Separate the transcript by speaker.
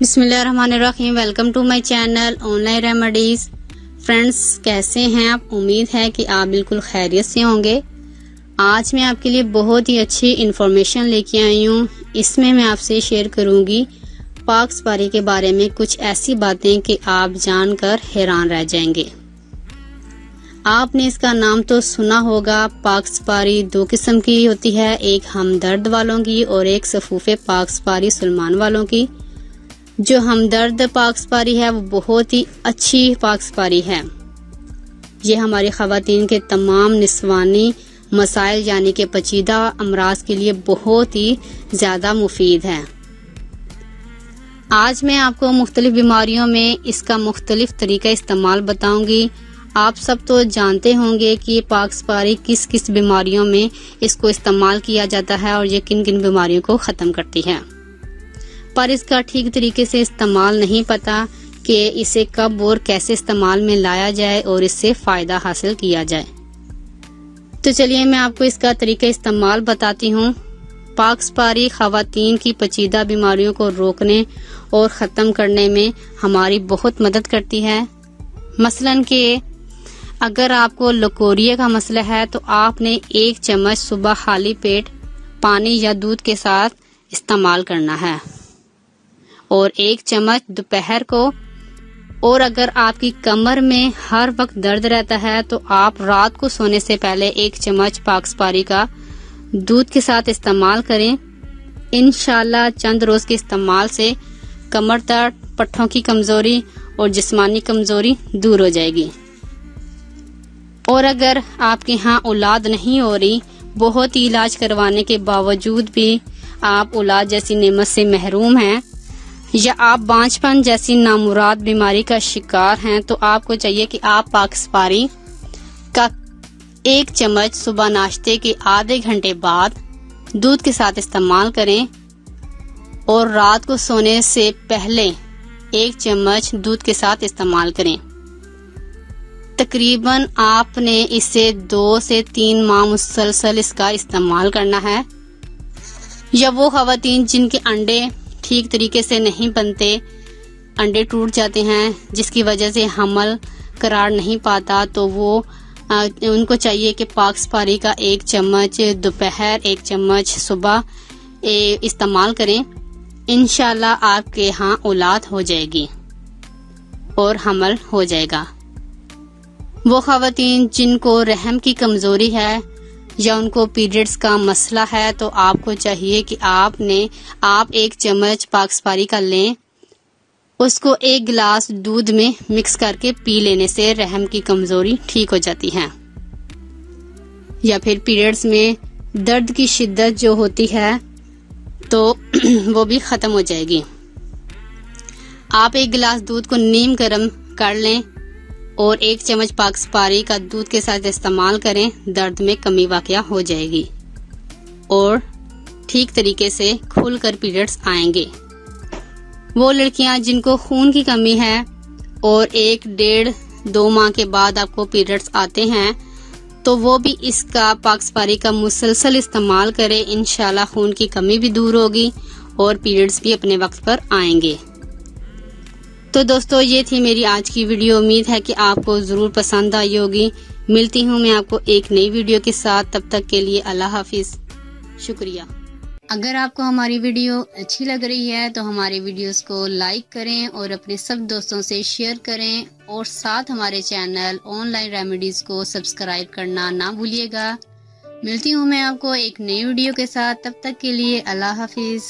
Speaker 1: बिस्मिल्लाहिर्रहमानिर्रहीम। Welcome to my channel online remedies. Friends, कैसे हैं आप? उम्मीद है कि आप बिल्कुल खैरियत से होंगे। आज मैं आपके लिए बहुत ही अच्छी इन्फॉर्मेशन लेके आई हूँ। इसमें मैं आपसे शेयर करूंगी पाक सुपारी के बारे में कुछ ऐसी बातें कि आप जानकर हैरान रह जाएंगे। आपने इसका नाम तो सुना होगा। पाक सुपारी दो किस्म की होती है, एक हमदर्द वालों की और एक सफूफे पाक सुपारी सलमान वालों की। जो हमदर्द पाक सुपारी है वो बहुत ही अच्छी पाक सुपारी है। ये हमारी ख़वातीन के तमाम निस्वानी मसाइल यानी कि पेचीदा अमराज के लिए बहुत ही ज्यादा मुफीद है। आज मैं आपको मुख्तलिफ बीमारियों में इसका मुख्तलिफ तरीका इस्तेमाल बताऊंगी। आप सब तो जानते होंगे कि पाक सुपारी किस किस बीमारियों में इसको इस्तेमाल किया जाता है और ये किन किन बीमारियों को ख़त्म करती है, पर इसका ठीक तरीके से इस्तेमाल नहीं पता कि इसे कब और कैसे इस्तेमाल में लाया जाए और इससे फ़ायदा हासिल किया जाए। तो चलिए मैं आपको इसका तरीका इस्तेमाल बताती हूँ। पाक सुपारी ख़वातीन की पेचीदा बीमारियों को रोकने और ख़त्म करने में हमारी बहुत मदद करती है। मसलन कि अगर आपको लकोरिया का मसला है तो आपने 1 चम्मच सुबह खाली पेट पानी या दूध के साथ इस्तेमाल करना है और 1 चम्मच दोपहर को। और अगर आपकी कमर में हर वक्त दर्द रहता है तो आप रात को सोने से पहले 1 चम्मच पाक सुपारी का दूध के साथ इस्तेमाल करें। इंशाल्लाह चंद रोज के इस्तेमाल से कमर दर्द, पट्ठों की कमजोरी और जिस्मानी कमजोरी दूर हो जाएगी। और अगर आपके यहाँ औलाद नहीं हो रही, बहुत ही इलाज करवाने के बावजूद भी आप औलाद जैसी नेमत से महरूम हैं, या आप बांझपन जैसी नामुराद बीमारी का शिकार हैं, तो आपको चाहिए कि आप पाक सुपारी का 1 चम्मच सुबह नाश्ते के आधे घंटे बाद दूध के साथ इस्तेमाल करें और रात को सोने से पहले 1 चम्मच दूध के साथ इस्तेमाल करें। तकरीबन आपने इसे 2 से 3 माह मुसलसल इसका इस्तेमाल करना है। या वो ख़वातीन जिनके अंडे ठीक तरीके से नहीं बनते, अंडे टूट जाते हैं जिसकी वजह से हमल करार नहीं पाता, तो वो उनको चाहिए कि पाक सुपारी का 1 चम्मच दोपहर 1 चम्मच सुबह इस्तेमाल करें। इंशाल्लाह आपके यहाँ औलाद हो जाएगी और हमल हो जाएगा। वो ख़वातीन जिनको रहम की कमजोरी है या उनको पीरियड्स का मसला है, तो आपको चाहिए कि आप 1 चम्मच पाक सुपारी का लें, उसको 1 गिलास दूध में मिक्स करके पी लेने से रहम की कमजोरी ठीक हो जाती है। या फिर पीरियड्स में दर्द की शिद्दत जो होती है तो वो भी खत्म हो जाएगी। आप 1 गिलास दूध को नीम गर्म कर लें और 1 चम्मच पाक सुपारी का दूध के साथ इस्तेमाल करें। दर्द में कमी वाक़या हो जाएगी और ठीक तरीके से खुलकर पीरियड्स आएंगे। वो लड़कियां जिनको खून की कमी है और 1, 1.5, 2 माह के बाद आपको पीरियड्स आते हैं, तो वो भी इसका पाक सुपारी का मुसलसल इस्तेमाल करें। इंशाल्लाह खून की कमी भी दूर होगी और पीरियड्स भी अपने वक्त पर आएंगे। तो दोस्तों, ये थी मेरी आज की वीडियो। उम्मीद है कि आपको जरूर पसंद आई होगी। मिलती हूँ मैं आपको एक नई वीडियो के साथ। तब तक के लिए अल्लाह हाफिज। शुक्रिया। अगर आपको हमारी वीडियो अच्छी लग रही है तो हमारे वीडियोस को लाइक करें और अपने सब दोस्तों से शेयर करें और साथ हमारे चैनल ऑनलाइन रेमेडीज को सब्सक्राइब करना ना भूलिएगा। मिलती हूँ मैं आपको एक नई वीडियो के साथ। तब तक के लिए अल्लाह हाफिज।